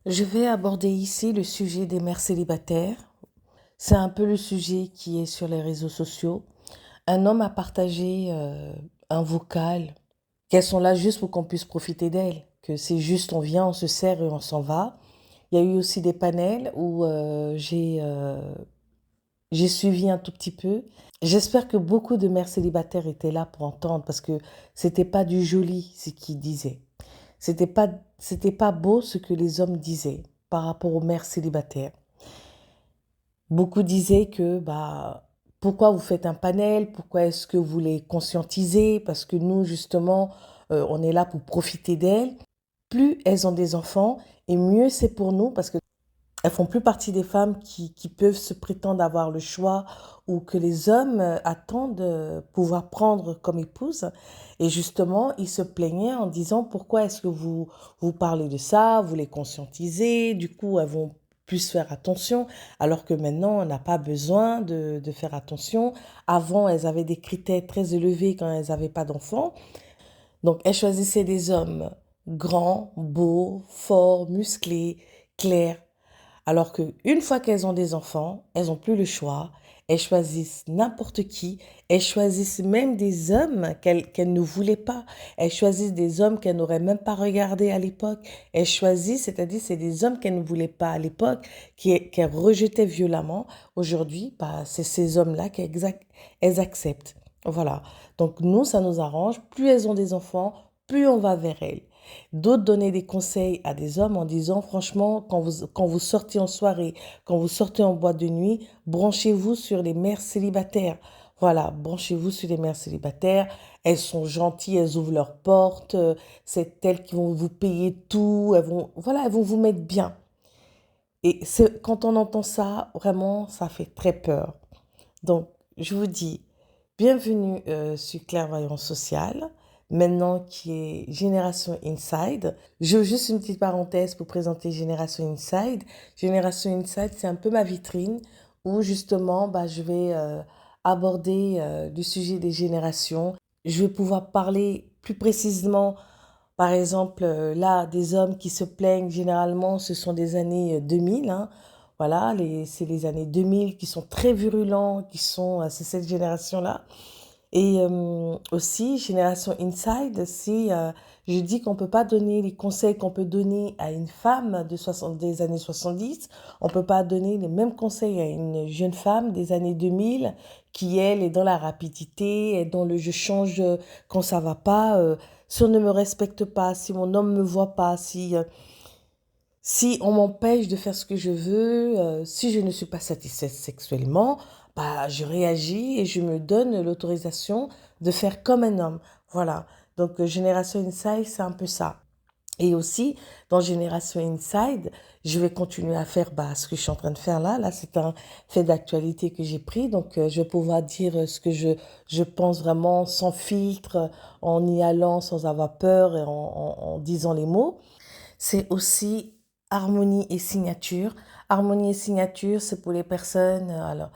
Je vais aborder ici le sujet des mères célibataires. C'est un peu le sujet qui est sur les réseaux sociaux. Un homme a partagé un vocal qu'elles sont là juste pour qu'on puisse profiter d'elles, que c'est juste on vient, on se sert et on s'en va. Il y a eu aussi des panels où j'ai suivi un tout petit peu. J'espère que beaucoup de mères célibataires étaient là pour entendre parce que c'était pas du joli ce qu'ils disaient. C'était pas, c'était pas beau ce que les hommes disaient par rapport aux mères célibataires. Beaucoup disaient que pourquoi vous faites un panel, pourquoi est-ce que vous les conscientisez, parce que nous justement on est là pour profiter d'elles. Plus elles ont des enfants et mieux c'est pour nous parce que elles font plus partie des femmes qui peuvent se prétendre avoir le choix ou que les hommes attendent pouvoir prendre comme épouse. Et justement, ils se plaignaient en disant pourquoi est-ce que vous parlez de ça, vous les conscientisez, du coup elles vont plus faire attention, alors que maintenant on n'a pas besoin de faire attention. Avant, elles avaient des critères très élevés quand elles n'avaient pas d'enfants. Donc elles choisissaient des hommes grands, beaux, forts, musclés, clairs, alors qu'une fois qu'elles ont des enfants, elles n'ont plus le choix. Elles choisissent n'importe qui. Elles choisissent même des hommes qu'elles ne voulaient pas. Elles choisissent des hommes qu'elles n'auraient même pas regardés à l'époque. Elles choisissent, c'est-à-dire c'est des hommes qu'elles ne voulaient pas à l'époque, qu'elles rejetaient violemment. Aujourd'hui, c'est ces hommes-là qu'elles acceptent. Voilà. Donc nous, ça nous arrange. Plus elles ont des enfants, plus on va vers elles. D'autres donnaient des conseils à des hommes en disant, franchement, quand vous sortez en soirée, quand vous sortez en boîte de nuit, branchez-vous sur les mères célibataires. Voilà, branchez-vous sur les mères célibataires. Elles sont gentilles, elles ouvrent leurs portes. C'est elles qui vont vous payer tout. Elles vont vous mettre bien. Et quand on entend ça, vraiment, ça fait très peur. Donc, je vous dis, bienvenue sur Clairvoyance Sociale, maintenant qui est Génération Inside. Je veux juste une petite parenthèse pour présenter Génération Inside. Génération Inside, c'est un peu ma vitrine où justement, je vais aborder le sujet des générations. Je vais pouvoir parler plus précisément, par exemple, là, des hommes qui se plaignent, généralement, ce sont des années 2000, hein. Voilà, c'est les années 2000 qui sont très virulents, c'est cette génération-là. Et aussi, Génération Inside, je dis qu'on ne peut pas donner les conseils qu'on peut donner à une femme des années 70, on ne peut pas donner les mêmes conseils à une jeune femme des années 2000 qui, elle, est dans la rapidité, est dans le je change quand ça va pas. Si on ne me respecte pas, si mon homme ne me voit pas, si on m'empêche de faire ce que je veux, si je ne suis pas satisfaite sexuellement, je réagis et je me donne l'autorisation de faire comme un homme. Voilà. Donc, Génération Inside, c'est un peu ça. Et aussi, dans Génération Inside, je vais continuer à faire ce que je suis en train de faire là. Là, c'est un fait d'actualité que j'ai pris. Donc, je vais pouvoir dire ce que je pense vraiment sans filtre, en y allant sans avoir peur et en disant les mots. C'est aussi harmonie et signature. Harmonie et signature, c'est pour les personnes. Alors,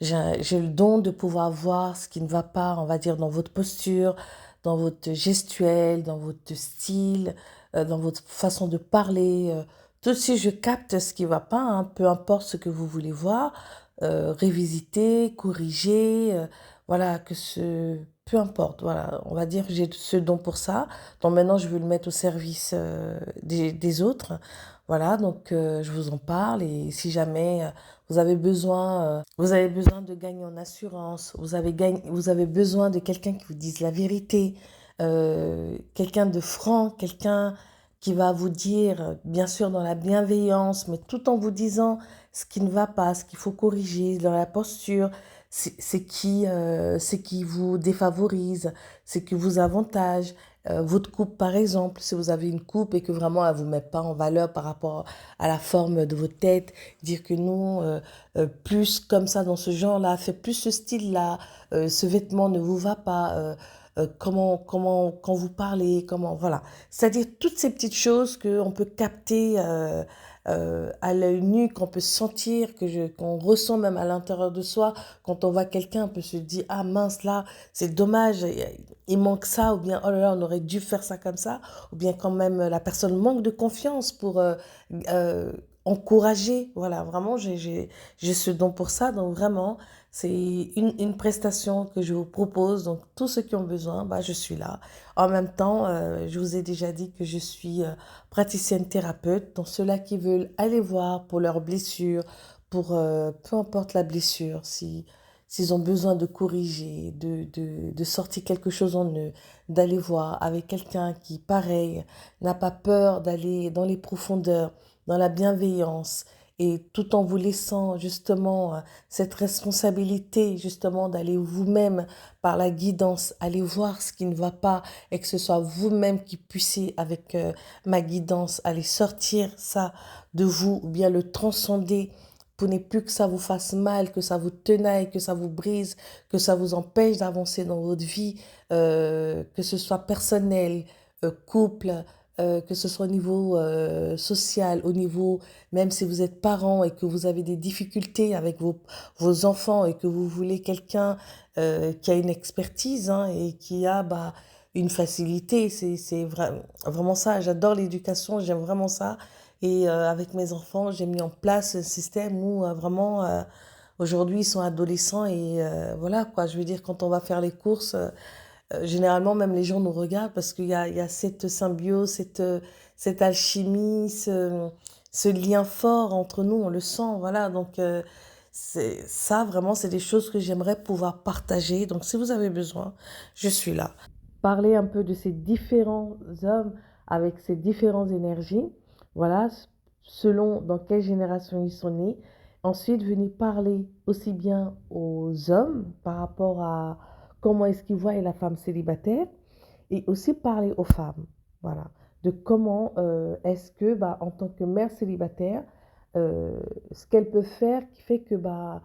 j'ai le don de pouvoir voir ce qui ne va pas, on va dire, dans votre posture, dans votre gestuelle, dans votre style, dans votre façon de parler. Tout de suite, je capte ce qui ne va pas, hein, peu importe ce que vous voulez voir, révisiter, corriger, voilà, peu importe, voilà, on va dire que j'ai ce don pour ça. Donc maintenant, je veux le mettre au service des autres. Voilà, donc je vous en parle et si jamais vous avez besoin de gagner en assurance, vous avez besoin de quelqu'un qui vous dise la vérité, quelqu'un de franc, quelqu'un qui va vous dire, bien sûr dans la bienveillance, mais tout en vous disant ce qui ne va pas, ce qu'il faut corriger dans la posture, c'est qui vous défavorise, c'est qui vous avantage. Votre coupe, par exemple, si vous avez une coupe et que vraiment elle ne vous met pas en valeur par rapport à la forme de votre tête, dire que non, plus comme ça dans ce genre-là, fait plus ce style-là, ce vêtement ne vous va pas, quand vous parlez, voilà. C'est-à-dire toutes ces petites choses qu'on peut capter à l'œil nu, qu'on peut sentir, qu'on ressent même à l'intérieur de soi. Quand on voit quelqu'un, on peut se dire, ah mince, là, c'est dommage, il manque ça, ou bien, oh là là, on aurait dû faire ça comme ça, ou bien quand même la personne manque de confiance pour euh, encourager. Voilà, vraiment, j'ai ce don pour ça. Donc vraiment, c'est une prestation que je vous propose. Donc tous ceux qui ont besoin, bah, je suis là. En même temps, je vous ai déjà dit que je suis praticienne thérapeute. Donc ceux-là qui veulent aller voir pour leurs blessures, pour peu importe la blessure, si s'ils ont besoin de corriger, de sortir quelque chose en eux, d'aller voir avec quelqu'un qui, pareil, n'a pas peur d'aller dans les profondeurs, dans la bienveillance, et tout en vous laissant justement cette responsabilité justement d'aller vous-même par la guidance, aller voir ce qui ne va pas et que ce soit vous-même qui puissiez avec ma guidance aller sortir ça de vous ou bien le transcender pour ne plus que ça vous fasse mal, que ça vous tenaille, que ça vous brise, que ça vous empêche d'avancer dans votre vie, que ce soit personnel, couple, que ce soit au niveau social, au niveau, même si vous êtes parent et que vous avez des difficultés avec vos enfants et que vous voulez quelqu'un qui a une expertise hein, et qui a bah, une facilité, vraiment ça. J'adore l'éducation, j'aime vraiment ça. Et avec mes enfants, j'ai mis en place un système où vraiment, aujourd'hui, ils sont adolescents et voilà quoi. Je veux dire, quand on va faire les courses, généralement, même les gens nous regardent parce qu'il y a cette symbiose, cette alchimie, ce lien fort entre nous, on le sent, voilà. Donc, ça, vraiment, c'est des choses que j'aimerais pouvoir partager. Donc, si vous avez besoin, je suis là. Parler un peu de ces différents hommes avec ces différentes énergies, voilà, selon dans quelle génération ils sont nés. Ensuite, venir parler aussi bien aux hommes par rapport à comment est-ce qu'ils voient la femme célibataire et aussi parler aux femmes, voilà, de comment est-ce que, bah, en tant que mère célibataire, ce qu'elle peut faire qui fait que bah,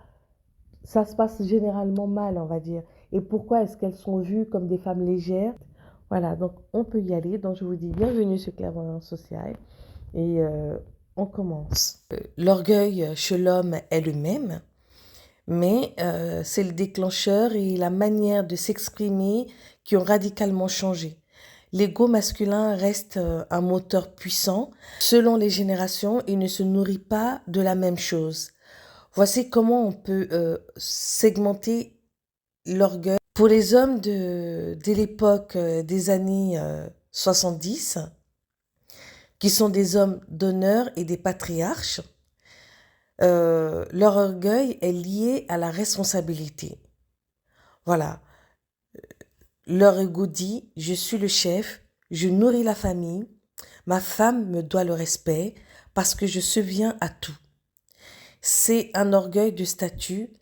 ça se passe généralement mal, on va dire, et pourquoi est-ce qu'elles sont vues comme des femmes légères. Voilà, donc on peut y aller. Donc je vous dis bienvenue sur Clairvoyance Sociale et on commence. L'orgueil chez l'homme est le même, mais c'est le déclencheur et la manière de s'exprimer qui ont radicalement changé. L'ego masculin reste un moteur puissant. Selon les générations, il ne se nourrit pas de la même chose. Voici comment on peut segmenter l'orgueil. Pour les hommes dès l'époque des années 70, qui sont des hommes d'honneur et des patriarches, leur orgueil est lié à la responsabilité. Voilà. Leur ego dit, je suis le chef, je nourris la famille, ma femme me doit le respect parce que je subviens à tout. C'est un orgueil de statut.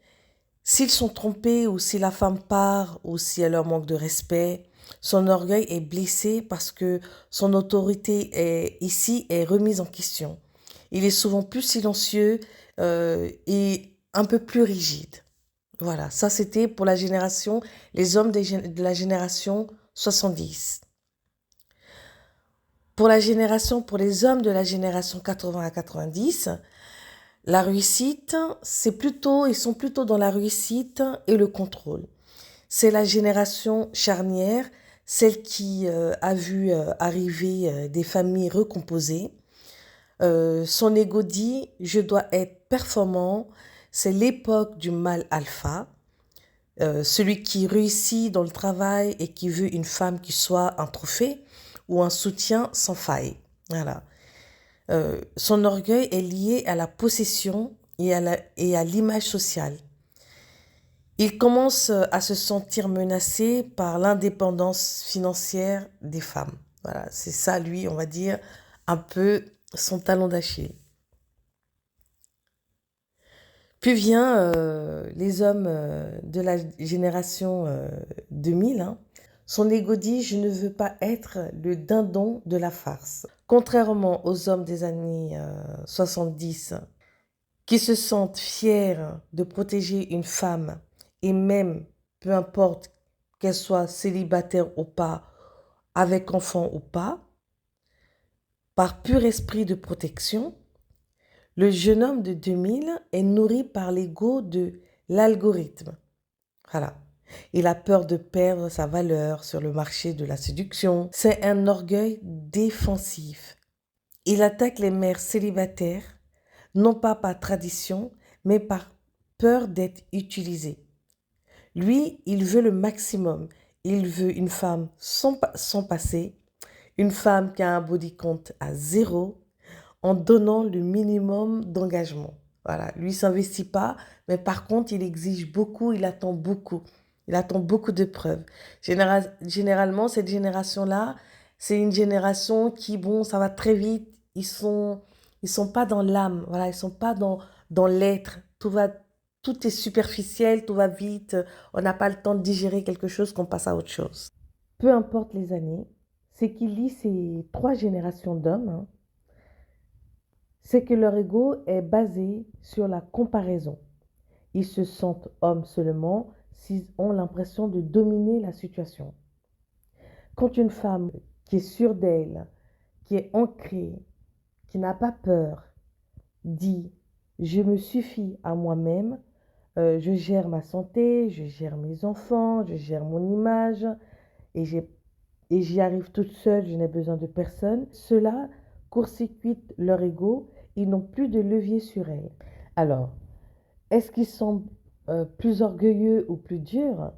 S'ils sont trompés ou si la femme part ou si elle leur manque de respect, son orgueil est blessé parce que son autorité est remise en question. Il est souvent plus silencieux et un peu plus rigide. Voilà, ça c'était pour la génération, les hommes de la génération 70. Pour les hommes de la génération 80 à 90, la réussite, ils sont plutôt dans la réussite et le contrôle. C'est la génération charnière, celle qui a vu arriver des familles recomposées. Son ego dit, je dois être performant. C'est l'époque du mâle alpha, celui qui réussit dans le travail et qui veut une femme qui soit un trophée ou un soutien sans faille. Voilà. Son orgueil est lié à la possession et à l'image sociale. Il commence à se sentir menacé par l'indépendance financière des femmes. Voilà, c'est ça, lui, on va dire, un peu son talon d'Achille. Puis vient les hommes de la génération 2000. Hein. Son ego dit « Je ne veux pas être le dindon de la farce ». Contrairement aux hommes des années 70 qui se sentent fiers de protéger une femme et même, peu importe qu'elle soit célibataire ou pas, avec enfant ou pas, par pur esprit de protection, le jeune homme de 2000 est nourri par l'ego de l'algorithme. Voilà. Il a peur de perdre sa valeur sur le marché de la séduction. C'est un orgueil défensif. Il attaque les mères célibataires, non pas par tradition, mais par peur d'être utilisé. Lui, il veut le maximum. Il veut une femme sans passé, une femme qui a un body count à 0, en donnant le minimum d'engagement. Voilà, lui ne s'investit pas, mais par contre, il exige beaucoup, il attend beaucoup. Il attend beaucoup de preuves. Généralement, cette génération-là, c'est une génération qui, bon, ça va très vite. Ils sont pas dans l'âme, voilà, ils sont pas dans l'être. Tout est superficiel, tout va vite. On n'a pas le temps de digérer quelque chose, qu'on passe à autre chose. Peu importe les années, c'est qu'il lit ces 3 générations d'hommes, hein, c'est que leur ego est basé sur la comparaison. Ils se sentent hommes seulement s'ils ont l'impression de dominer la situation. Quand une femme qui est sûre d'elle, qui est ancrée, qui n'a pas peur, dit « je me suffis à moi-même, je gère ma santé, je gère mes enfants, je gère mon image et j'y arrive toute seule, je n'ai besoin de personne », cela court-circuite leur ego, ils n'ont plus de levier sur elle. Alors, est-ce qu'ils sont plus orgueilleux ou plus durs?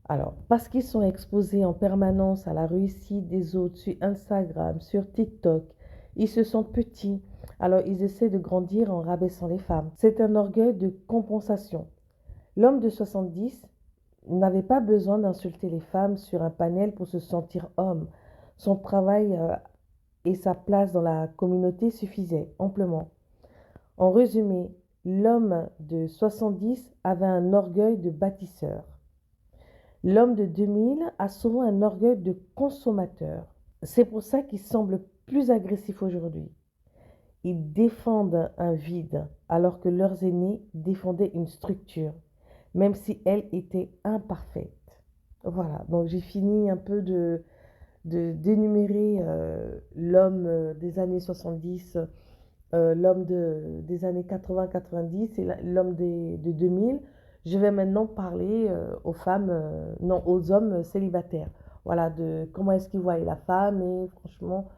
Alors, parce qu'ils sont exposés en permanence à la réussite des autres sur Instagram, sur TikTok, ils se sentent petits. Alors, ils essaient de grandir en rabaissant les femmes. C'est un orgueil de compensation. L'homme de 70 n'avait pas besoin d'insulter les femmes sur un panel pour se sentir homme. Son travail et sa place dans la communauté suffisaient amplement. En résumé, l'homme de 70 avait un orgueil de bâtisseur. L'homme de 2000 a souvent un orgueil de consommateur. C'est pour ça qu'il semble plus agressif aujourd'hui. Ils défendent un vide alors que leurs aînés défendaient une structure, même si elle était imparfaite. Voilà, donc j'ai fini un peu d'énumérer l'homme des années 70, l'homme des années 80-90 et l'homme de 2000. Je vais maintenant parler aux femmes, non, aux hommes célibataires. Voilà, de comment est-ce qu'ils voient la femme et franchement,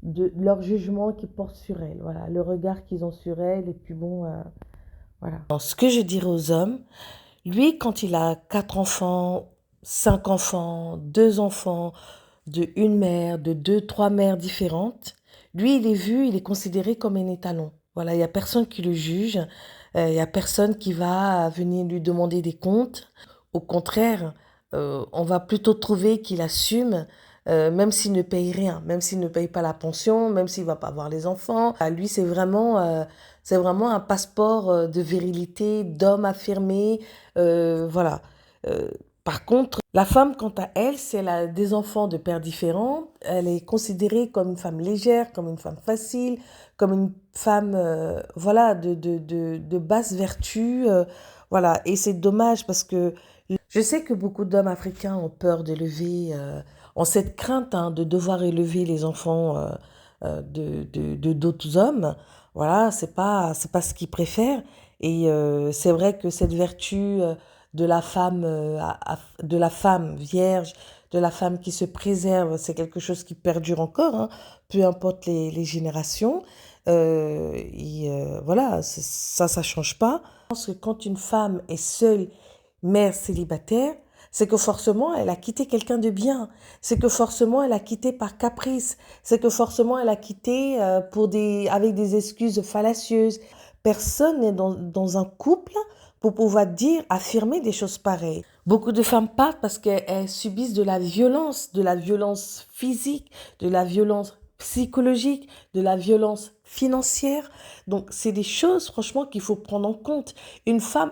de leur jugement qu'ils portent sur elle. Voilà, le regard qu'ils ont sur elle. Et puis bon, voilà. Alors, ce que je dirais aux hommes, lui, quand il a 4 enfants, 5 enfants, 2 enfants, de une mère, de 2, 3 mères différentes, lui, il est vu, il est considéré comme un étalon. Voilà, il n'y a personne qui le juge, il n'y a personne qui va venir lui demander des comptes. Au contraire, on va plutôt trouver qu'il assume, même s'il ne paye rien, même s'il ne paye pas la pension, même s'il ne va pas voir les enfants. Lui, c'est vraiment un passeport de virilité, d'homme affirmé. Voilà. Par contre, la femme, quant à elle, si elle a des enfants de pères différents, elle est considérée comme une femme légère, comme une femme facile, comme une femme voilà, de basse vertu. Voilà. Et c'est dommage parce que je sais que beaucoup d'hommes africains ont peur d'élever, ont cette crainte de devoir élever les enfants de d'autres hommes. Voilà, c'est pas ce qu'ils préfèrent. Et c'est vrai que cette vertu de la femme vierge, de la femme qui se préserve, c'est quelque chose qui perdure encore, hein, peu importe les générations. Voilà, ça change pas. Je pense que quand une femme est seule, mère célibataire, c'est que forcément elle a quitté quelqu'un de bien, c'est que forcément elle a quitté par caprice, c'est que forcément elle a quitté avec des excuses fallacieuses. Personne n'est dans un couple pour pouvoir affirmer des choses pareilles. Beaucoup de femmes partent parce qu'elles subissent de la violence physique, de la violence psychologique, de la violence financière. Donc, c'est des choses, franchement, qu'il faut prendre en compte.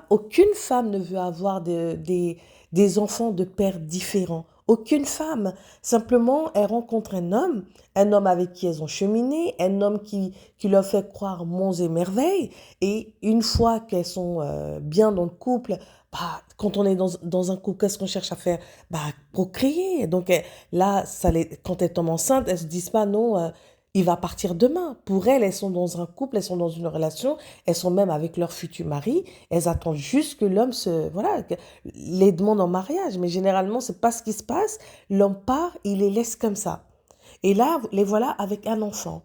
Aucune femme ne veut avoir des enfants de pères différents. Aucune femme. Simplement, elle rencontre un homme avec qui elles ont cheminé, un homme qui leur fait croire monts et merveilles. Et une fois qu'elles sont bien dans le couple, bah, quand on est dans un couple, qu'est-ce qu'on cherche à faire? Bah, procréer. Donc là, quand elles tombent enceintes, elles se disent pas non, il va partir demain. Pour elles, elles sont dans un couple, elles sont dans une relation, elles sont même avec leur futur mari, elles attendent juste que l'homme les demande en mariage. Mais généralement, c'est pas ce qui se passe. L'homme part, il les laisse comme ça. Et là, les voilà avec un enfant.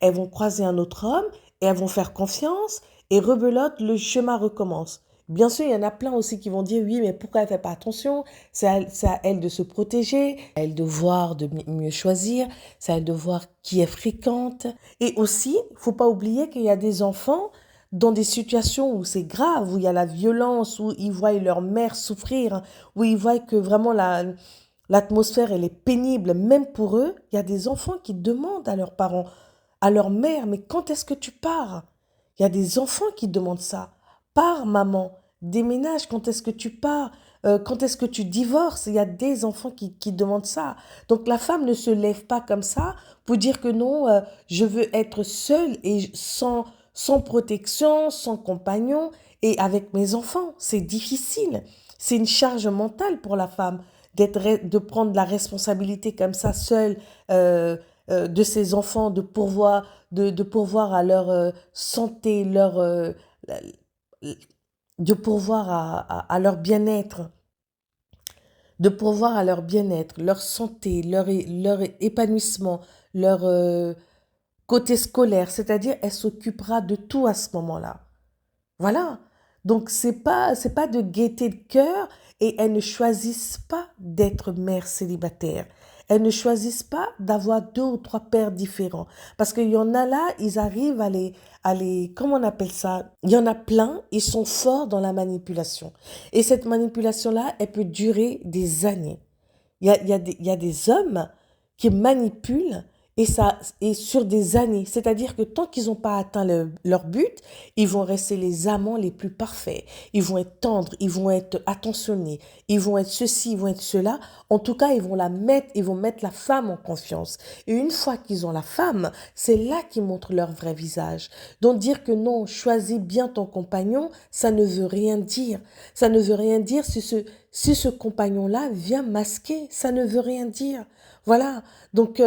Elles vont croiser un autre homme et elles vont faire confiance et rebelote, le chemin recommence. Bien sûr, il y en a plein aussi qui vont dire oui, mais pourquoi elle ne fait pas attention? C'est à elle de se protéger, à elle de voir, de mieux choisir, c'est à elle de voir qui est fréquente. Et aussi, il ne faut pas oublier qu'il y a des enfants dans des situations où c'est grave, où il y a la violence, où ils voient leur mère souffrir, où ils voient que vraiment l'atmosphère, elle est pénible, même pour eux. Il y a des enfants qui demandent à leurs parents, à leur mère, mais quand est-ce que tu pars? Il y a des enfants qui demandent ça. Pars, maman, déménage, quand est-ce que tu pars? Quand est-ce que tu divorces? Il y a des enfants qui demandent ça. Donc la femme ne se lève pas comme ça pour dire que non, je veux être seule et sans protection, sans compagnon et avec mes enfants. C'est difficile. C'est une charge mentale pour la femme de prendre la responsabilité comme ça seule de ses enfants, de pourvoir à leur santé, de pourvoir à leur bien-être, leur santé, leur épanouissement, leur côté scolaire, c'est-à-dire elle s'occupera de tout à ce moment-là. Voilà. Donc, c'est pas de gaieté de cœur et elles ne choisissent pas d'être mères célibataires. Elles ne choisissent pas d'avoir deux ou trois pères différents. Parce qu'il y en a là, ils arrivent comment on appelle ça? Il y en a plein, ils sont forts dans la manipulation. Et cette manipulation-là, elle peut durer des années. Il y a des hommes qui manipulent et sur des années. C'est-à-dire que tant qu'ils n'ont pas atteint leur but, ils vont rester les amants les plus parfaits. Ils vont être tendres, ils vont être attentionnés, ils vont être ceci, ils vont être cela. En tout cas, ils vont mettre la femme en confiance. Et une fois qu'ils ont la femme, c'est là qu'ils montrent leur vrai visage. Donc dire que non, choisis bien ton compagnon, ça ne veut rien dire. Ça ne veut rien dire si ce compagnon-là vient masquer. Ça ne veut rien dire. Voilà. Donc,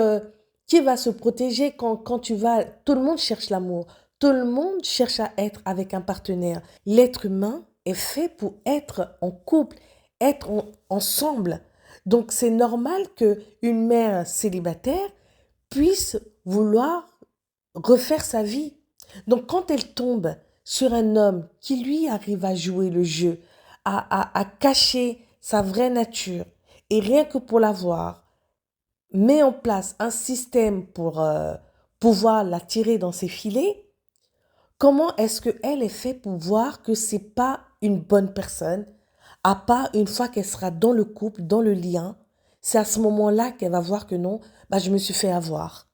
qui va se protéger quand tu vas... Tout le monde cherche l'amour. Tout le monde cherche à être avec un partenaire. L'être humain est fait pour être en couple, ensemble. Donc, c'est normal qu'une mère célibataire puisse vouloir refaire sa vie. Donc, quand elle tombe sur un homme qui, lui, arrive à jouer le jeu, à cacher sa vraie nature, et rien que pour l'avoir, met en place un système pour pouvoir la tirer dans ses filets, comment est-ce qu'elle est faite pour voir que c'est pas une bonne personne, à part une fois qu'elle sera dans le couple, dans le lien, c'est à ce moment-là qu'elle va voir que non, bah, je me suis fait avoir.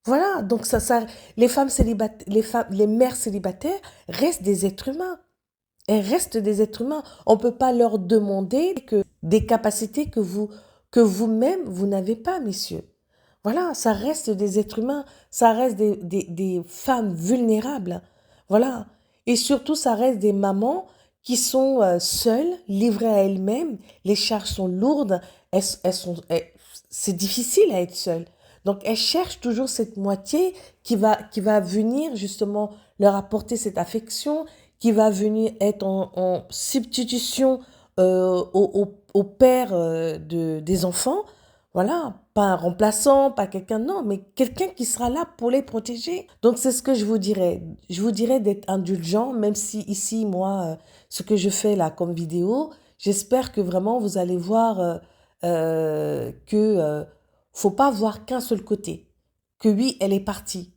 Voilà, donc les femmes célibataires, les mères célibataires restent des êtres humains. Elles restent des êtres humains. On ne peut pas leur demander des capacités que vous-même, vous n'avez pas, messieurs. Voilà, ça reste des êtres humains, ça reste des femmes vulnérables. Voilà. Et surtout, ça reste des mamans qui sont seules, livrées à elles-mêmes. Les charges sont lourdes. C'est difficile à être seule. Donc, elles cherchent toujours cette moitié qui va venir justement leur apporter cette affection, qui va venir être en substitution au père des enfants. Voilà, pas un remplaçant, pas quelqu'un, non, mais quelqu'un qui sera là pour les protéger. Donc, c'est ce que je vous dirais. Je vous dirais d'être indulgent, même si ici, moi, ce que je fais là comme vidéo, j'espère que vraiment vous allez voir faut pas voir qu'un seul côté. Que oui, elle est partie.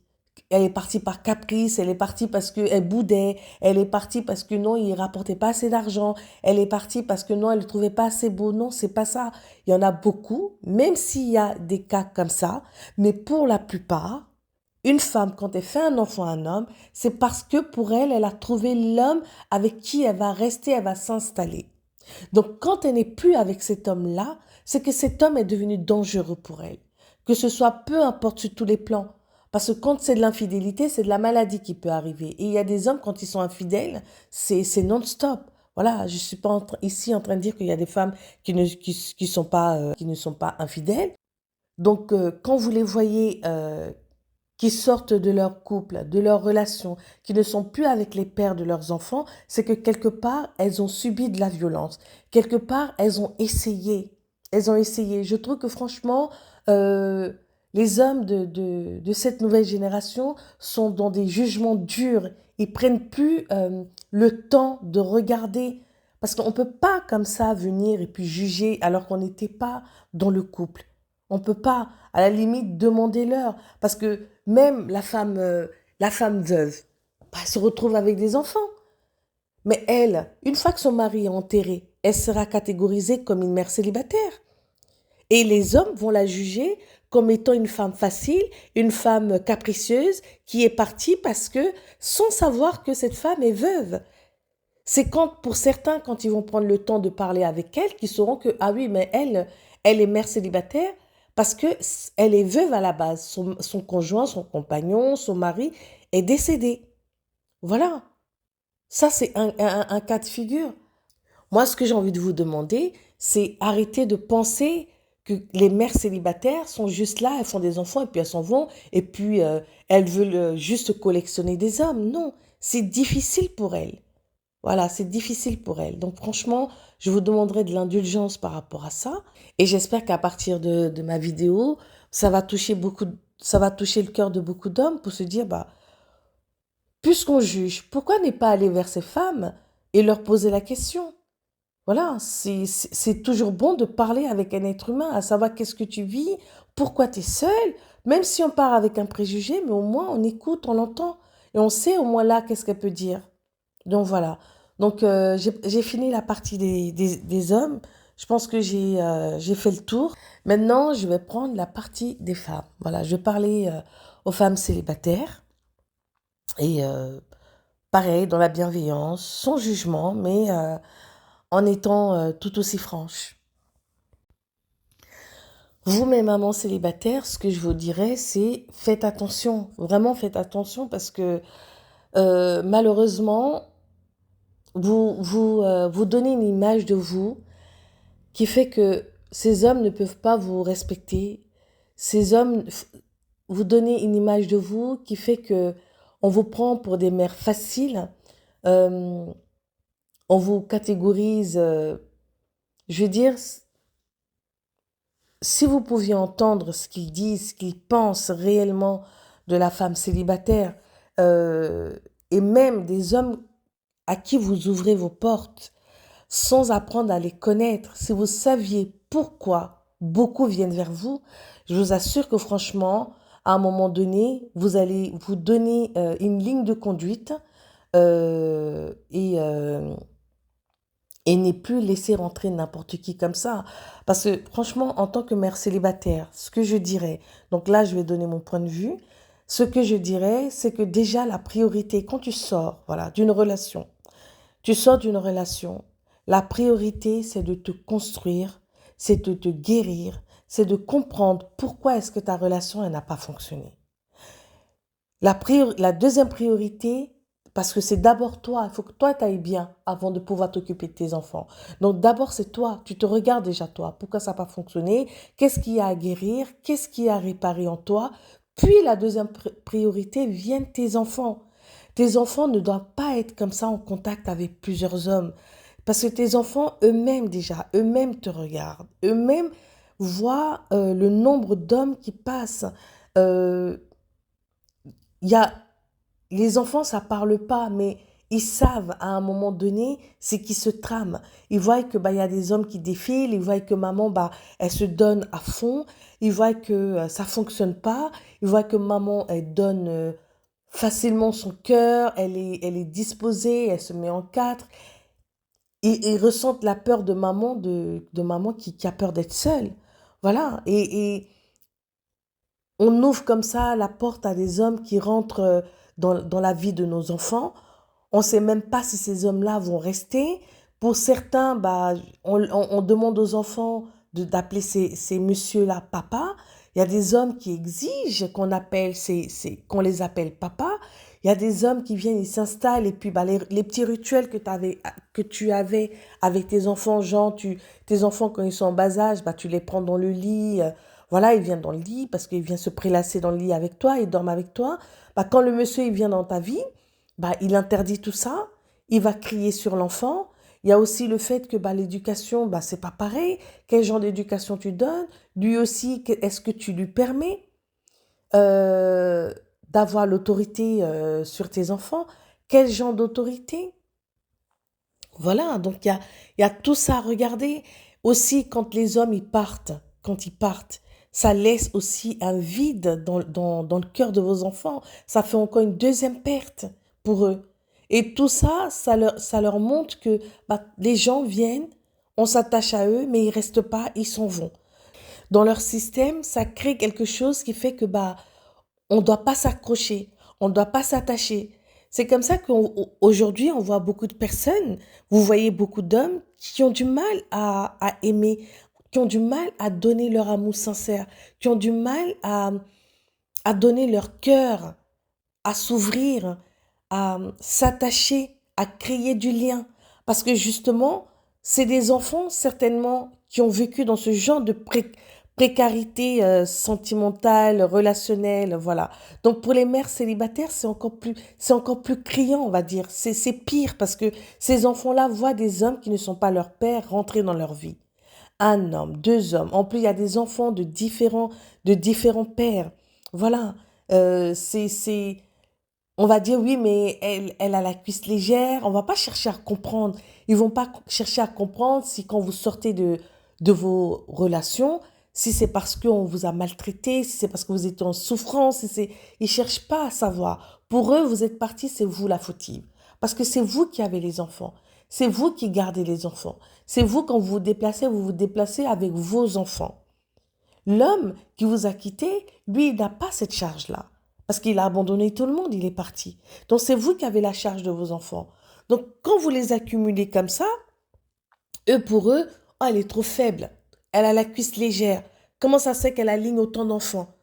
Elle est partie par caprice, elle est partie parce qu'elle boudait, elle est partie parce que non, il rapportait pas assez d'argent, elle est partie parce que non, elle ne le trouvait pas assez beau. Non, c'est pas ça. Il y en a beaucoup, même s'il y a des cas comme ça, mais pour la plupart, une femme, quand elle fait un enfant à un homme, c'est parce que pour elle, elle a trouvé l'homme avec qui elle va rester, elle va s'installer. Donc, quand elle n'est plus avec cet homme-là, c'est que cet homme est devenu dangereux pour elle. Que ce soit peu importe sur tous les plans. Parce que quand c'est de l'infidélité, c'est de la maladie qui peut arriver. Et il y a des hommes, quand ils sont infidèles, c'est non-stop. Voilà, je ne suis pas ici en train de dire qu'il y a des femmes qui ne sont pas infidèles. Donc, quand vous les voyez qui sortent de leur couple, de leur relation, qui ne sont plus avec les pères de leurs enfants, c'est que quelque part, elles ont subi de la violence. Quelque part, elles ont essayé. Elles ont essayé. Je trouve que franchement, euh, les hommes de cette nouvelle génération sont dans des jugements durs. Ils prennent plus le temps de regarder. Parce qu'on ne peut pas comme ça venir et puis juger alors qu'on n'était pas dans le couple. On ne peut pas, à la limite, demander leur. Parce que même la femme veuve, bah, elle se retrouve avec des enfants. Mais elle, une fois que son mari est enterré, elle sera catégorisée comme une mère célibataire. Et les hommes vont la juger comme étant une femme facile, une femme capricieuse qui est partie parce que, sans savoir que cette femme est veuve. C'est quand, pour certains, quand ils vont prendre le temps de parler avec elle, qu'ils sauront que, ah oui, mais elle est mère célibataire parce que elle est veuve à la base. Son conjoint, son compagnon, son mari est décédé. Voilà. Ça, c'est un cas de figure. Moi, ce que j'ai envie de vous demander, c'est arrêter de penser que les mères célibataires sont juste là, elles font des enfants et puis elles s'en vont et puis elles veulent juste collectionner des hommes. Non, c'est difficile pour elles. Voilà, c'est difficile pour elles. Donc franchement, je vous demanderai de l'indulgence par rapport à ça. Et j'espère qu'à partir de ma vidéo, ça va toucher le cœur de beaucoup d'hommes pour se dire, bah, puisqu'on juge, pourquoi ne pas aller vers ces femmes et leur poser la question? Voilà, c'est toujours bon de parler avec un être humain, à savoir qu'est-ce que tu vis, pourquoi tu es seul, même si on part avec un préjugé, mais au moins on écoute, on l'entend, et on sait au moins là qu'est-ce qu'elle peut dire. Donc voilà. Donc j'ai fini la partie des hommes. Je pense que j'ai fait le tour. Maintenant, je vais prendre la partie des femmes. Voilà, je vais parler aux femmes célibataires. Et pareil, dans la bienveillance, sans jugement, mais en étant tout aussi franche. Vous, mes mamans célibataires, ce que je vous dirais, c'est faites attention. Vraiment, faites attention parce que malheureusement, vous donnez une image de vous qui fait que ces hommes ne peuvent pas vous respecter. Ces hommes, vous donnez une image de vous qui fait que on vous prend pour des mères faciles. Euh, on vous catégorise. Je veux dire, si vous pouviez entendre ce qu'ils disent, ce qu'ils pensent réellement de la femme célibataire, euh, et même des hommes à qui vous ouvrez vos portes, sans apprendre à les connaître, si vous saviez pourquoi beaucoup viennent vers vous, je vous assure que franchement, à un moment donné, vous allez vous donner une ligne de conduite euh, et, euh, et ne plus laisser rentrer n'importe qui comme ça. Parce que franchement, en tant que mère célibataire, ce que je dirais, donc là, je vais donner mon point de vue, ce que je dirais, c'est que déjà la priorité, quand tu sors, voilà, d'une relation, tu sors d'une relation, la priorité, c'est de te construire, c'est de te guérir, c'est de comprendre pourquoi est-ce que ta relation, elle n'a pas fonctionné. La deuxième priorité, parce que c'est d'abord toi, il faut que toi, tu ailles bien avant de pouvoir t'occuper de tes enfants. Donc d'abord, c'est toi, tu te regardes déjà toi, pourquoi ça n'a pas fonctionné, qu'est-ce qu'il y a à guérir, qu'est-ce qu'il y a à réparer en toi. Puis la deuxième priorité viennent tes enfants. Tes enfants ne doivent pas être comme ça en contact avec plusieurs hommes. Parce que tes enfants eux-mêmes déjà, eux-mêmes te regardent, eux-mêmes voient le nombre d'hommes qui passent. Euh, il y a, les enfants, ça parle pas, mais ils savent à un moment donné, c'est qu'ils se trament. Ils voient que bah il y a des hommes qui défilent, ils voient que maman bah elle se donne à fond, ils voient que ça fonctionne pas, ils voient que maman elle donne facilement son cœur, elle est disposée, elle se met en quatre. Ils ressentent la peur de maman qui a peur d'être seule. Voilà. Et on ouvre comme ça la porte à des hommes qui rentrent dans la vie de nos enfants. On ne sait même pas si ces hommes-là vont rester. Pour certains, bah, on demande aux enfants d'appeler ces messieurs-là papa. Il y a des hommes qui exigent qu'on les appelle papa. Il y a des hommes qui viennent, ils s'installent et puis bah, les petits rituels que tu avais avec tes enfants, genre tes enfants quand ils sont en bas âge, bah, tu les prends dans le lit. Voilà, ils viennent dans le lit parce qu'ils viennent se prélasser dans le lit avec toi, ils dorment avec toi. Bah, quand le monsieur il vient dans ta vie, bah, il interdit tout ça, il va crier sur l'enfant. Il y a aussi le fait que bah, l'éducation, bah, c'est pas pareil. Quel genre d'éducation tu donnes? Lui aussi, est-ce que tu lui permets euh, d'avoir l'autorité sur tes enfants? Quel genre d'autorité? Voilà, donc il y a tout ça à regarder. Aussi, quand les hommes quand ils partent, ça laisse aussi un vide dans le cœur de vos enfants. Ça fait encore une deuxième perte pour eux. Et tout ça, ça leur montre que bah, les gens viennent, on s'attache à eux, mais ils restent pas, ils s'en vont. Dans leur système, ça crée quelque chose qui fait que bah, on ne doit pas s'accrocher, on ne doit pas s'attacher. C'est comme ça qu'aujourd'hui, on voit beaucoup de personnes, vous voyez beaucoup d'hommes qui ont du mal à aimer, qui ont du mal à donner leur amour sincère, qui ont du mal à donner leur cœur, à s'ouvrir, à s'attacher, à créer du lien. Parce que justement, c'est des enfants certainement qui ont vécu dans ce genre de précarité sentimentale, relationnelle, voilà. Donc pour les mères célibataires, c'est encore plus criant, on va dire. C'est pire parce que ces enfants-là voient des hommes qui ne sont pas leurs pères rentrer dans leur vie. Un homme, deux hommes. En plus, il y a des enfants de différents pères. Voilà. C'est, on va dire oui, mais elle a la cuisse légère. On va pas chercher à comprendre. Ils vont pas chercher à comprendre si quand vous sortez de vos relations, si c'est parce qu'on vous a maltraité, si c'est parce que vous étiez en souffrance, ils cherchent pas à savoir. Pour eux, vous êtes parti, c'est vous la fautive. Parce que c'est vous qui avez les enfants. C'est vous qui gardez les enfants. C'est vous, quand vous vous déplacez avec vos enfants. L'homme qui vous a quitté, lui, il n'a pas cette charge-là. Parce qu'il a abandonné tout le monde, il est parti. Donc c'est vous qui avez la charge de vos enfants. Donc quand vous les accumulez comme ça, pour eux, oh, elle est trop faible. Elle a la cuisse légère. Comment ça se fait qu'elle aligne autant d'enfants?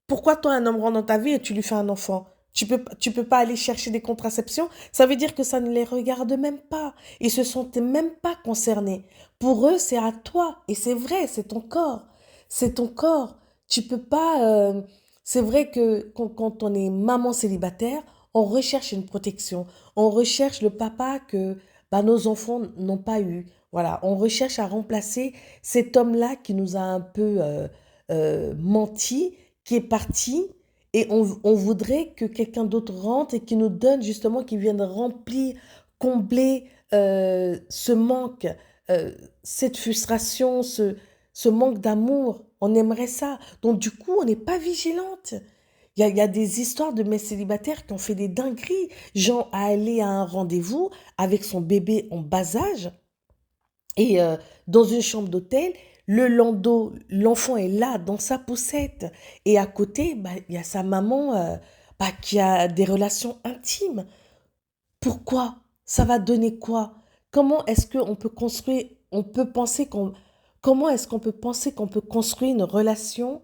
Pourquoi toi, un homme rentre dans ta vie et tu lui fais un enfant? Tu peux pas aller chercher des contraceptions? Ça veut dire que ça ne les regarde même pas. Ils se sentent même pas concernés. Pour eux, c'est à toi. Et c'est vrai, c'est ton corps. C'est ton corps. Tu peux pas. C'est vrai que quand on est maman célibataire, on recherche une protection. On recherche le papa que bah, nos enfants n'ont pas eu. Voilà, on recherche à remplacer cet homme-là qui nous a un peu menti, qui est parti, et on voudrait que quelqu'un d'autre rentre et qui nous donne justement, qui vienne remplir, combler ce manque, euh, cette frustration, ce manque d'amour. On aimerait ça. Donc du coup, on n'est pas vigilante. Il y a des histoires de mères célibataires qui ont fait des dingueries, genre à aller à un rendez-vous avec son bébé en bas âge et dans une chambre d'hôtel, le landau, l'enfant est là dans sa poussette. Et à côté, bah, il y a sa maman bah, qui a des relations intimes. Pourquoi? Ça va donner quoi? Comment est-ce qu'on peut construire, on peut penser qu'on, comment est-ce qu'on peut penser qu'on peut construire une relation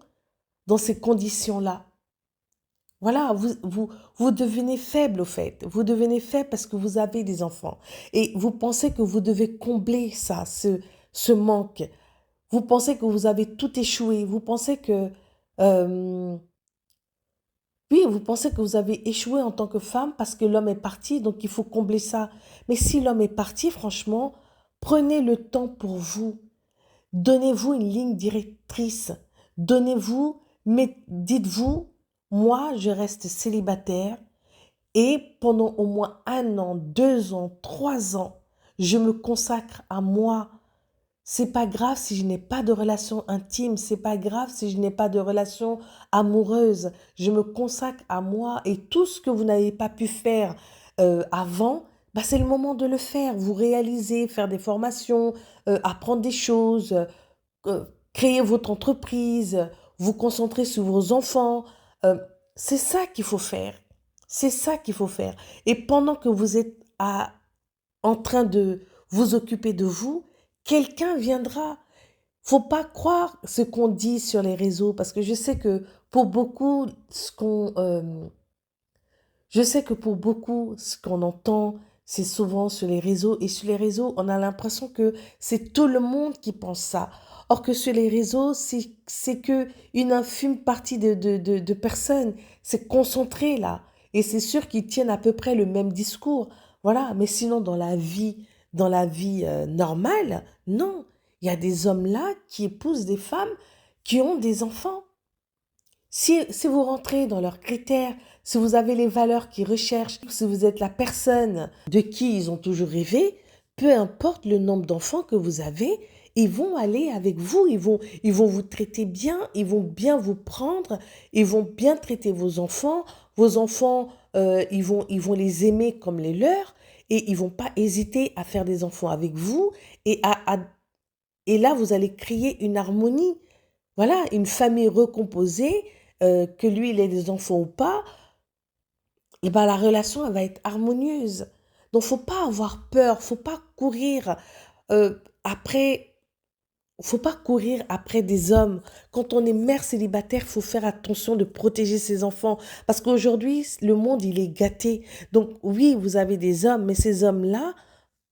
dans ces conditions-là? Voilà, vous devenez faible au fait. Vous devenez faible parce que vous avez des enfants. Et vous pensez que vous devez combler ça, ce manque. Vous pensez que vous avez tout échoué. Vous pensez que, euh, oui, vous pensez que vous avez échoué en tant que femme parce que l'homme est parti, donc il faut combler ça. Mais si l'homme est parti, franchement, prenez le temps pour vous. Donnez-vous une ligne directrice. Donnez-vous, mais dites-vous, moi, je reste célibataire et pendant au moins 1 an, 2 ans, 3 ans, je me consacre à moi. C'est pas grave si je n'ai pas de relation intime, c'est pas grave si je n'ai pas de relation amoureuse. Je me consacre à moi et tout ce que vous n'avez pas pu faire avant, bah, c'est le moment de le faire. Vous réaliser, faire des formations, apprendre des choses, créer votre entreprise, vous concentrer sur vos enfants. Euh, c'est ça qu'il faut faire. C'est ça qu'il faut faire. Et pendant que vous êtes en train de vous occuper de vous, quelqu'un viendra. faut pas croire ce qu'on dit sur les réseaux parce que je sais que pour beaucoup, je sais que pour beaucoup, ce qu'on entend, c'est souvent sur les réseaux. Et sur les réseaux, on a l'impression que c'est tout le monde qui pense ça. Or que sur les réseaux, c'est que une infime partie de personnes. C'est concentré là. Et c'est sûr qu'ils tiennent à peu près le même discours. Voilà. Mais sinon, dans la vie normale, non. Il y a des hommes là qui épousent des femmes qui ont des enfants. Si vous rentrez dans leurs critères, si vous avez les valeurs qu'ils recherchent, si vous êtes la personne de qui ils ont toujours rêvé, peu importe le nombre d'enfants que vous avez, ils vont aller avec vous, ils vont vous traiter bien, ils vont bien vous prendre, ils vont bien traiter vos enfants, ils vont les aimer comme les leurs, et ils vont pas hésiter à faire des enfants avec vous, et, et là, vous allez créer une harmonie. Voilà, une famille recomposée, que lui, il ait des enfants ou pas, et ben la relation, elle va être harmonieuse. Donc, faut pas avoir peur, après, faut pas courir après des hommes. Quand on est mère célibataire, faut faire attention de protéger ses enfants, parce qu'aujourd'hui, le monde, il est gâté. Donc, oui, vous avez des hommes, mais ces hommes-là,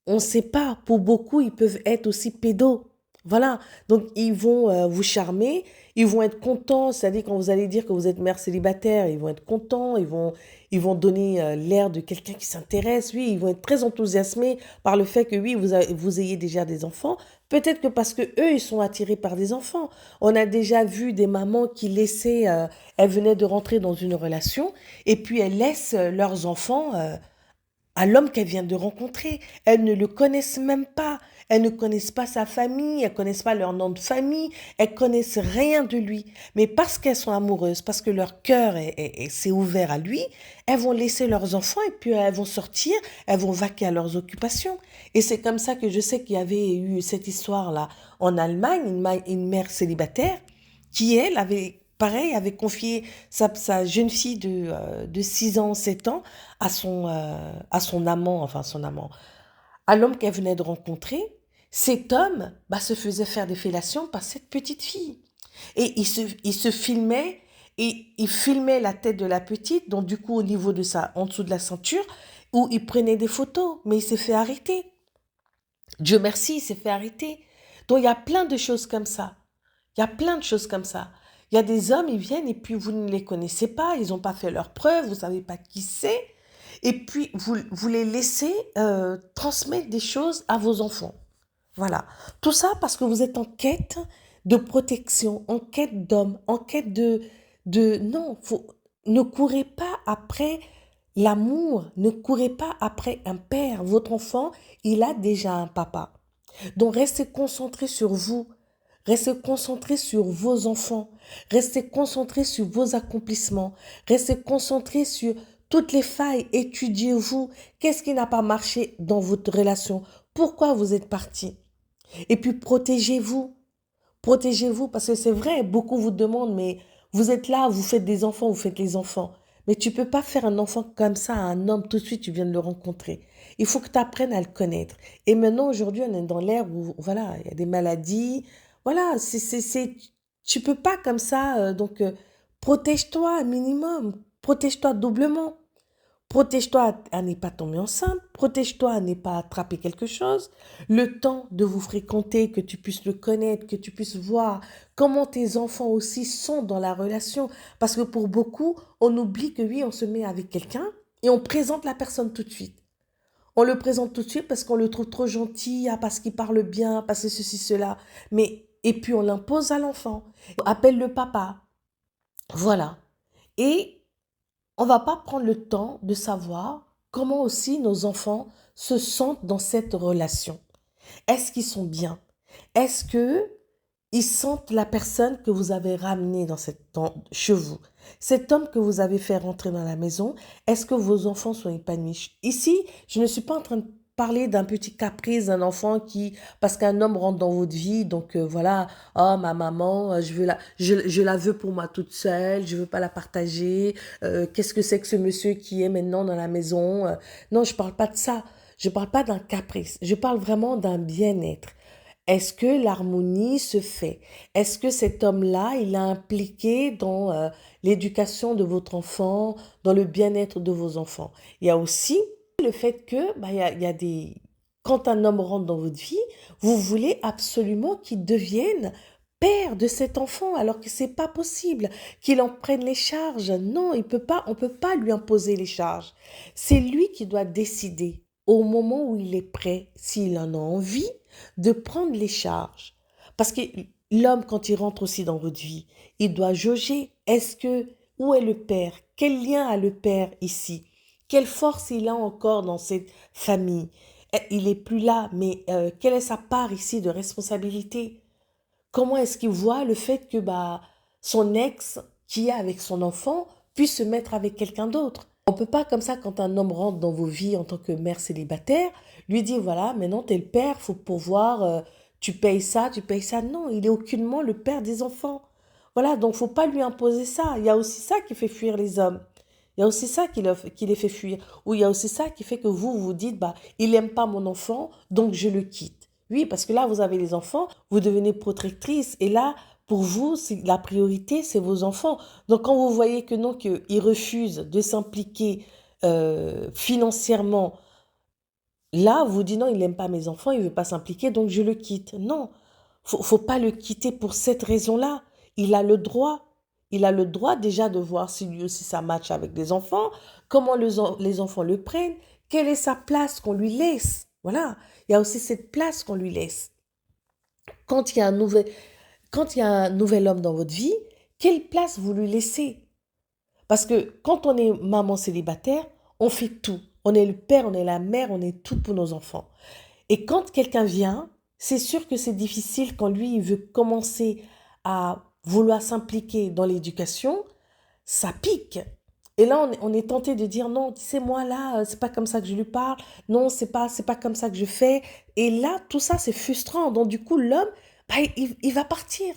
on ne sait pas. Pour beaucoup, ils peuvent être aussi pédos. Voilà. Donc, ils vont vous charmer. Ils vont être contents. C'est-à-dire, quand vous allez dire que vous êtes mère célibataire, ils vont être contents. Ils vont donner l'air de quelqu'un qui s'intéresse. Oui, ils vont être très enthousiasmés par le fait que, oui, vous ayez déjà des enfants. Peut-être que parce que eux, ils sont attirés par des enfants. On a déjà vu des mamans qui laissaient, elles venaient de rentrer dans une relation et puis elles laissent leurs enfants à l'homme qu'elles viennent de rencontrer. Elles ne le connaissent même pas. Elles ne connaissent pas sa famille, elles ne connaissent pas leur nom de famille, elles connaissent rien de lui. Mais parce qu'elles sont amoureuses, parce que leur cœur s'est ouvert à lui, elles vont laisser leurs enfants et puis elles vont sortir, elles vont vaquer à leurs occupations. Et c'est comme ça que je sais qu'il y avait eu cette histoire-là en Allemagne, une mère célibataire qui, elle, avait, pareil, avait confié sa jeune fille de 6 ans, 7 ans à son amant, enfin son amant, à l'homme qu'elle venait de rencontrer. Cet homme se faisait faire des fellations par cette petite fille. Et il se filmait, et il filmait la tête de la petite, donc du coup au niveau de en dessous de la ceinture, où il prenait des photos, mais il s'est fait arrêter. Dieu merci, il s'est fait arrêter. Donc il y a plein de choses comme ça. Il y a plein de choses comme ça. Il y a des hommes, ils viennent et puis vous ne les connaissez pas, ils n'ont pas fait leurs preuves, vous ne savez pas qui c'est. Et puis vous les laissez transmettre des choses à vos enfants. Voilà. Tout ça parce que vous êtes en quête de protection, en quête d'homme, en quête non, ne courez pas après l'amour, ne courez pas après un père. Votre enfant, il a déjà un papa. Donc restez concentrés sur vous. Restez concentrés sur vos enfants. Restez concentrés sur vos accomplissements. Restez concentrés sur toutes les failles. Étudiez-vous. Qu'est-ce qui n'a pas marché dans votre relation? Pourquoi vous êtes partis? Et puis protégez-vous. Protégez-vous parce que c'est vrai, beaucoup vous demandent, mais vous êtes là, vous faites des enfants, vous faites les enfants. Mais tu peux pas faire un enfant comme ça à un homme tout de suite, tu viens de le rencontrer. Il faut que tu apprennes à le connaître. Et maintenant, aujourd'hui, on est dans l'ère où, voilà, il y a des maladies. Voilà, tu peux pas comme ça. Donc, protège-toi un minimum. Protège-toi doublement. Protège-toi à ne pas tomber enceinte, protège-toi à ne pas attraper quelque chose. Le temps de vous fréquenter, que tu puisses le connaître, que tu puisses voir comment tes enfants aussi sont dans la relation. Parce que pour beaucoup, on oublie que oui, on se met avec quelqu'un et on présente la personne tout de suite. On le présente tout de suite parce qu'on le trouve trop gentil, parce qu'il parle bien, parce que ceci, cela. Et puis on l'impose à l'enfant. Appelle le papa. Voilà. Et on va pas prendre le temps de savoir comment aussi nos enfants se sentent dans cette relation. Est-ce qu'ils sont bien? Est-ce que ils sentent la personne que vous avez ramenée chez vous? Cet homme que vous avez fait rentrer dans la maison, est-ce que vos enfants sont épanouis? Ici, je ne suis pas en train de parler d'un petit caprice d'un enfant parce qu'un homme rentre dans votre vie, donc voilà, oh ma maman, je la veux pour moi toute seule, je veux pas la partager, qu'est-ce que c'est que ce monsieur qui est maintenant dans la maison? Non, je parle pas de ça, je parle pas d'un caprice, je parle vraiment d'un bien-être. Est-ce que l'harmonie se fait? Est-ce que cet homme-là, il est impliqué dans l'éducation de votre enfant, dans le bien-être de vos enfants? Il y a aussi le fait que, bah, il y a des... Quand un homme rentre dans votre vie, vous voulez absolument qu'il devienne père de cet enfant, alors que c'est pas possible, qu'il en prenne les charges. Non, il peut pas, on peut pas lui imposer les charges. C'est lui qui doit décider au moment où il est prêt, s'il en a envie, de prendre les charges. Parce que l'homme, quand il rentre aussi dans votre vie, il doit jauger. Où est le père? Quel lien a le père ici? Quelle force il a encore dans cette famille? Il est plus là, mais quelle est sa part ici de responsabilité? Comment est-ce qu'il voit le fait que bah, son ex, qui est avec son enfant, puisse se mettre avec quelqu'un d'autre? On ne peut pas comme ça, quand un homme rentre dans vos vies en tant que mère célibataire, lui dire, voilà, maintenant t'es le père, faut pouvoir, tu payes ça, tu payes ça. Non, il est aucunement le père des enfants. Voilà, donc faut pas lui imposer ça. Il y a aussi ça qui fait fuir les hommes. Il y a aussi ça qui les fait fuir. Ou il y a aussi ça qui fait que vous vous dites, bah, il n'aime pas mon enfant, donc je le quitte. Oui, parce que là, vous avez les enfants, vous devenez protectrice. Et là, pour vous, la priorité, c'est vos enfants. Donc, quand vous voyez que non, qu'ils refusent de s'impliquer financièrement, là, vous dites non, il n'aime pas mes enfants, il ne veut pas s'impliquer, donc je le quitte. Non, faut pas le quitter pour cette raison-là. Il a le droit. Il a le droit déjà de voir si lui aussi ça match avec les enfants, comment les enfants le prennent, quelle est sa place qu'on lui laisse. Voilà, il y a aussi cette place qu'on lui laisse. Quand il y a un nouvel, quand il y a un nouvel homme dans votre vie, quelle place vous lui laissez? Parce que quand on est maman célibataire, on fait tout. On est le père, on est la mère, on est tout pour nos enfants. Et quand quelqu'un vient, c'est sûr que c'est difficile quand lui, il veut commencer à vouloir s'impliquer dans l'éducation, ça pique. Et là, on est tenté de dire non, tu sais, moi là, c'est pas comme ça que je lui parle, non, c'est pas comme ça que je fais. Et là, tout ça, c'est frustrant. Donc, du coup, l'homme, bah, il va partir.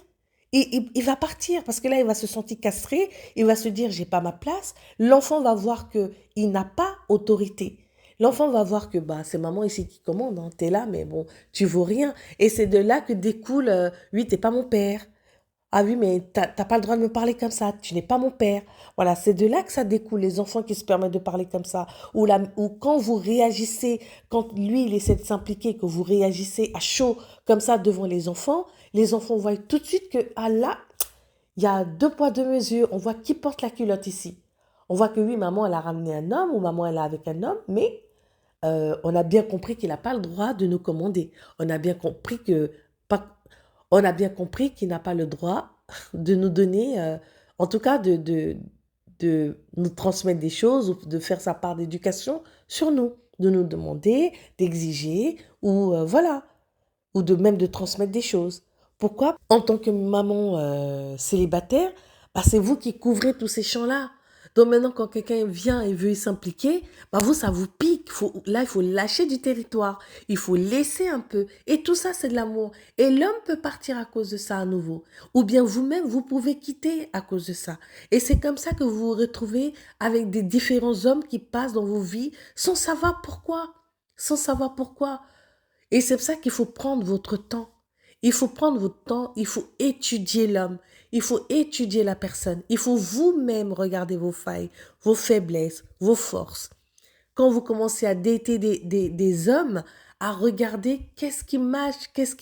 Il va partir parce que là, il va se sentir castré, il va se dire, j'ai pas ma place. L'enfant va voir que il n'a pas autorité. L'enfant va voir que bah, c'est maman ici qui commande, hein. T'es là, mais bon, tu vaux rien. Et c'est de là que découle, oui, t'es pas mon père. Ah oui, mais t'as pas le droit de me parler comme ça, tu n'es pas mon père. Voilà, c'est de là que ça découle, les enfants qui se permettent de parler comme ça. Ou quand vous réagissez, quand lui, il essaie de s'impliquer, que vous réagissez à chaud comme ça devant les enfants voient tout de suite que, ah là, il y a deux poids, deux mesures. On voit qui porte la culotte ici. On voit que oui, maman, elle a ramené un homme, ou maman, elle est avec un homme, mais on a bien compris qu'il n'a pas le droit de nous commander. On a bien compris que pas, on a bien compris qu'il n'a pas le droit de nous donner, en tout cas de nous transmettre des choses ou de faire sa part d'éducation sur nous, de nous demander, d'exiger ou voilà, ou de même de transmettre des choses. Pourquoi? En tant que maman célibataire, bah, c'est vous qui couvrez tous ces champs-là. Donc maintenant, quand quelqu'un vient et veut s'impliquer, bah vous, ça vous pique. Là, il faut lâcher du territoire. Il faut laisser un peu. Et tout ça, c'est de l'amour. Et l'homme peut partir à cause de ça à nouveau. Ou bien vous-même, vous pouvez quitter à cause de ça. Et c'est comme ça que vous vous retrouvez avec des différents hommes qui passent dans vos vies sans savoir pourquoi. Sans savoir pourquoi. Et c'est pour ça qu'il faut prendre votre temps. Il faut prendre votre temps, il faut étudier l'homme, il faut étudier la personne, il faut vous-même regarder vos failles, vos faiblesses, vos forces. Quand vous commencez à dater des hommes, à regarder qu'est-ce qui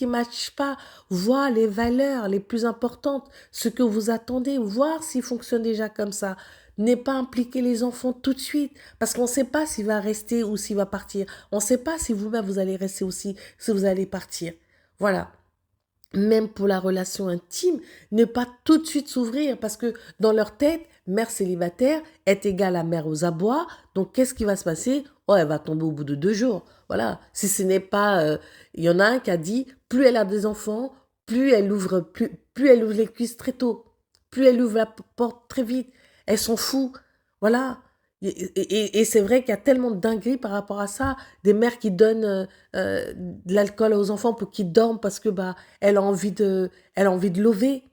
matche pas, voir les valeurs les plus importantes, ce que vous attendez, voir s'il fonctionne déjà comme ça. Ne pas impliquer les enfants tout de suite, parce qu'on ne sait pas s'il va rester ou s'il va partir. On ne sait pas si vous-même vous allez rester aussi, si vous allez partir. Voilà. Même pour la relation intime, ne pas tout de suite s'ouvrir parce que dans leur tête, mère célibataire est égale à mère aux abois. Donc, qu'est-ce qui va se passer? Oh, elle va tomber au bout de 2 jours. Voilà. Si ce n'est pas... Il y en a un qui a dit, plus elle a des enfants, plus elle ouvre les cuisses très tôt. Plus elle ouvre la porte très vite. Elle s'en fout. Voilà. Et c'est vrai qu'il y a tellement de dingueries par rapport à ça. Des mères qui donnent de l'alcool aux enfants pour qu'ils dorment parce que bah elle a envie de lever.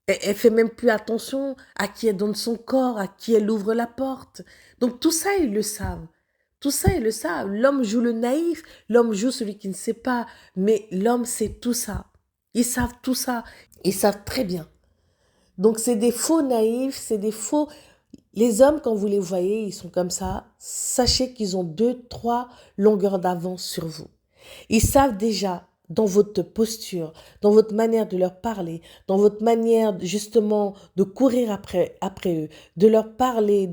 Elle fait même plus attention à qui elle donne son corps, à qui elle ouvre la porte. Donc tout ça, ils le savent. Tout ça, ils le savent. L'homme joue le naïf, l'homme joue celui qui ne sait pas, mais l'homme sait tout ça. Ils savent tout ça, ils savent très bien. Donc c'est des faux naïfs, c'est des faux... Les hommes, quand vous les voyez, ils sont comme ça, sachez qu'ils ont 2, 3 longueurs d'avance sur vous. Ils savent déjà dans votre posture, dans votre manière de leur parler, dans votre manière justement de courir après eux, de leur parler,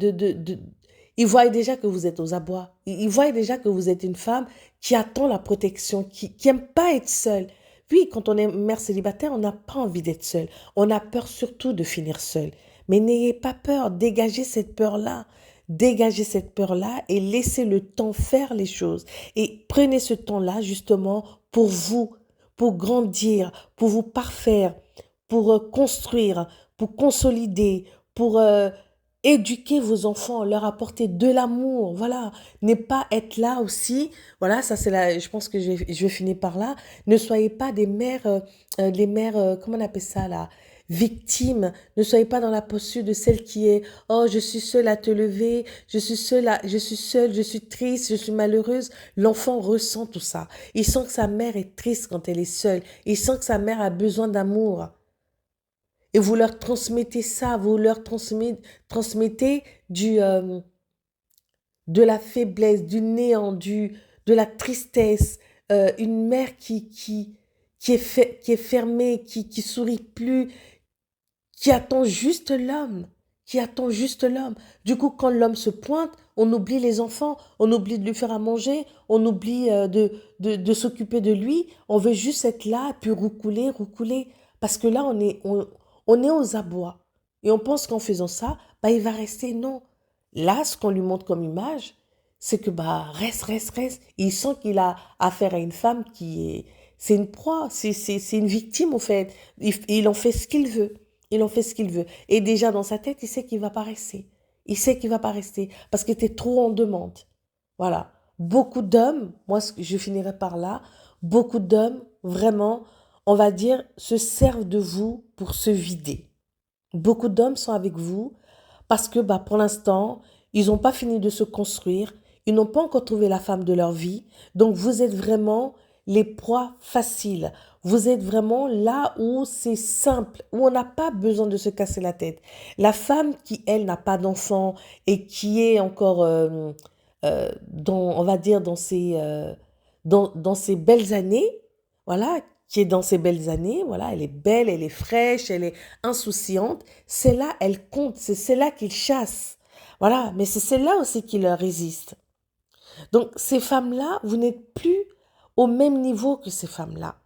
ils voient déjà que vous êtes aux abois. Ils voient déjà que vous êtes une femme qui attend la protection, qui n'aime pas être seule. Oui, quand on est mère célibataire, on n'a pas envie d'être seule. On a peur surtout de finir seule. Mais n'ayez pas peur, dégagez cette peur-là. Dégagez cette peur-là et laissez le temps faire les choses. Et prenez ce temps-là justement pour vous, pour grandir, pour vous parfaire, pour construire, pour consolider, pour éduquer vos enfants, leur apporter de l'amour. Voilà, ne pas être là aussi. Voilà, ça c'est là. Je pense que je vais finir par là. Ne soyez pas les mères, comment on appelle ça là? Victime, ne soyez pas dans la posture de celle qui est oh je suis seule à te lever, je suis seule, je suis triste, je suis malheureuse. L'enfant ressent tout ça. Il sent que sa mère est triste quand elle est seule. Il sent que sa mère a besoin d'amour. Et vous leur transmettez ça, vous leur transmettez de la faiblesse, du néant, de la tristesse, une mère qui est fermée, qui sourit plus, qui attend juste l'homme, qui attend juste l'homme. Du coup, quand l'homme se pointe, on oublie les enfants, on oublie de lui faire à manger, on oublie de s'occuper de lui, on veut juste être là, puis roucouler, roucouler. Parce que là, on est aux abois. Et on pense qu'en faisant ça, bah, il va rester. Non. Là, ce qu'on lui montre comme image, c'est que bah, reste, reste, reste. Il sent qu'il a affaire à une femme qui est... C'est une proie, c'est une victime, en fait. Il en fait ce qu'il veut. Il en fait ce qu'il veut. Et déjà, dans sa tête, il sait qu'il ne va pas rester. Il sait qu'il ne va pas rester parce que tu es trop en demande. Voilà. Beaucoup d'hommes, moi, je finirai par là, beaucoup d'hommes, vraiment, on va dire, se servent de vous pour se vider. Beaucoup d'hommes sont avec vous parce que bah, pour l'instant, ils n'ont pas fini de se construire, ils n'ont pas encore trouvé la femme de leur vie, donc vous êtes vraiment les proies faciles. Vous êtes vraiment là où c'est simple, où on n'a pas besoin de se casser la tête. La femme qui, elle, n'a pas d'enfant et qui est encore, on va dire, dans ses belles années, voilà, qui est dans ses belles années, voilà, elle est belle, elle est fraîche, elle est insouciante, c'est là, elle compte, c'est là qu'il chasse. Voilà, mais c'est celle-là aussi qui leur résiste. Donc, ces femmes-là, vous n'êtes plus au même niveau que ces femmes-là.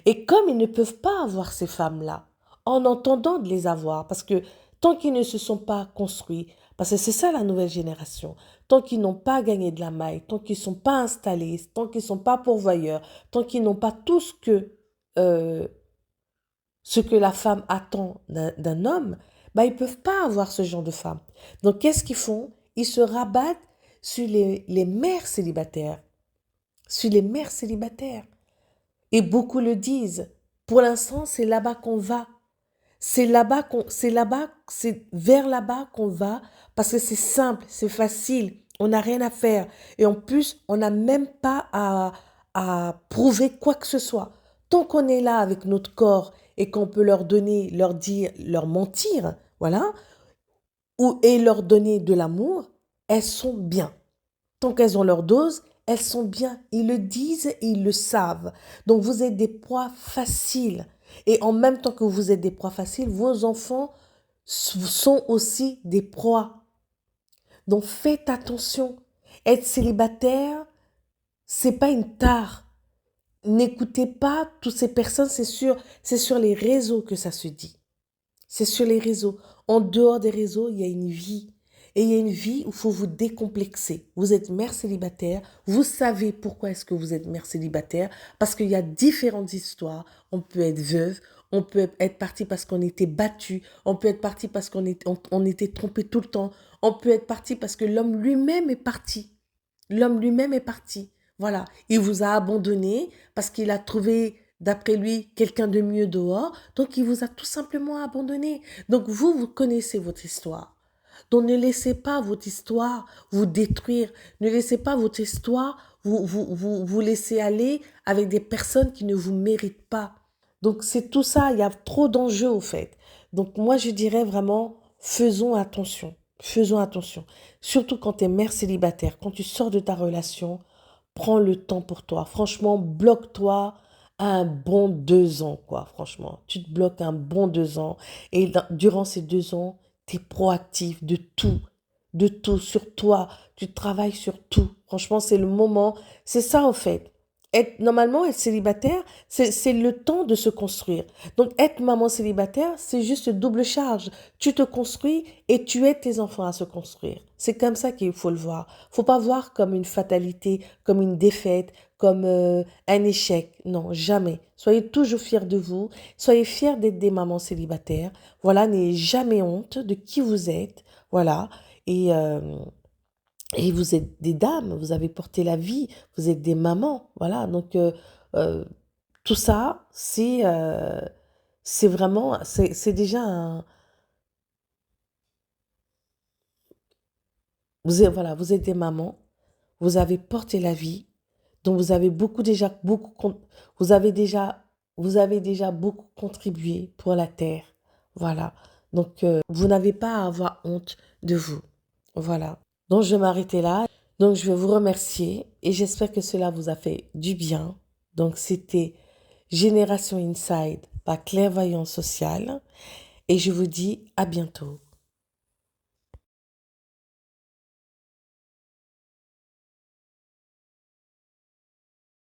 Et comme ils ne peuvent pas avoir ces femmes-là, en entendant de les avoir, parce que tant qu'ils ne se sont pas construits, parce que c'est ça la nouvelle génération, tant qu'ils n'ont pas gagné de la maille, tant qu'ils ne sont pas installés, tant qu'ils ne sont pas pourvoyeurs, tant qu'ils n'ont pas tout euh, ce que la femme attend d'un homme, bah, ils ne peuvent pas avoir ce genre de femme. Donc, qu'est-ce qu'ils font? Ils se rabattent sur les mères célibataires. Sur les mères célibataires. Et beaucoup le disent. Pour l'instant, c'est là-bas qu'on va. C'est vers là-bas qu'on va parce que c'est simple, c'est facile, on n'a rien à faire. Et en plus, on n'a même pas à prouver quoi que ce soit. Tant qu'on est là avec notre corps et qu'on peut leur donner, leur dire, leur mentir, voilà, et leur donner de l'amour, elles sont bien. Tant qu'elles ont leur dose, elles sont bien. Ils le disent et ils le savent. Donc vous êtes des proies faciles. Et en même temps que vous êtes des proies faciles, vos enfants sont aussi des proies. Donc faites attention. Être célibataire, c'est pas une tare. N'écoutez pas toutes ces personnes, c'est sur les réseaux que ça se dit. C'est sur les réseaux. En dehors des réseaux, il y a une vie. Et il y a une vie où il faut vous décomplexer. Vous êtes mère célibataire. Vous savez pourquoi est-ce que vous êtes mère célibataire. Parce qu'il y a différentes histoires. On peut être veuve. On peut être parti parce qu'on était battu. On peut être parti parce on était trompé tout le temps. On peut être parti parce que l'homme lui-même est parti. L'homme lui-même est parti. Voilà. Il vous a abandonné parce qu'il a trouvé, d'après lui, quelqu'un de mieux dehors. Donc, il vous a tout simplement abandonné. Donc, vous connaissez votre histoire. Donc ne laissez pas votre histoire vous détruire. Ne laissez pas votre histoire vous laisser aller avec des personnes qui ne vous méritent pas. Donc c'est tout ça, il y a trop d'enjeux au fait. Donc moi je dirais vraiment, faisons attention. Faisons attention. Surtout quand tu es mère célibataire, quand tu sors de ta relation, prends le temps pour toi. Franchement, bloque-toi un bon 2 ans, quoi. Franchement, tu te bloques un bon 2 ans. Et durant ces 2 ans, tu es proactif de tout, sur toi. Tu travailles sur tout. Franchement, c'est le moment. C'est ça, en fait. Normalement, être célibataire, c'est le temps de se construire. Donc, être maman célibataire, c'est juste double charge. Tu te construis et tu aides tes enfants à se construire. C'est comme ça qu'il faut le voir. Faut pas voir comme une fatalité, comme une défaite, comme un échec. Non, jamais. Soyez toujours fiers de vous. Soyez fiers d'être des mamans célibataires. Voilà, n'ayez jamais honte de qui vous êtes. Voilà. Et, euh, et vous êtes des dames, vous avez porté la vie, vous êtes des mamans. Voilà. Donc, euh, tout ça, c'est vraiment, c'est déjà un, voilà, vous êtes des mamans, vous avez porté la vie, donc vous avez vous avez déjà, vous avez déjà beaucoup contribué pour la terre. Voilà. Donc, vous n'avez pas à avoir honte de vous. Voilà. Donc, je vais m'arrêter là. Donc, je vais vous remercier et j'espère que cela vous a fait du bien. Donc, c'était Génération Inside par Clairvoyance Sociale et je vous dis à bientôt.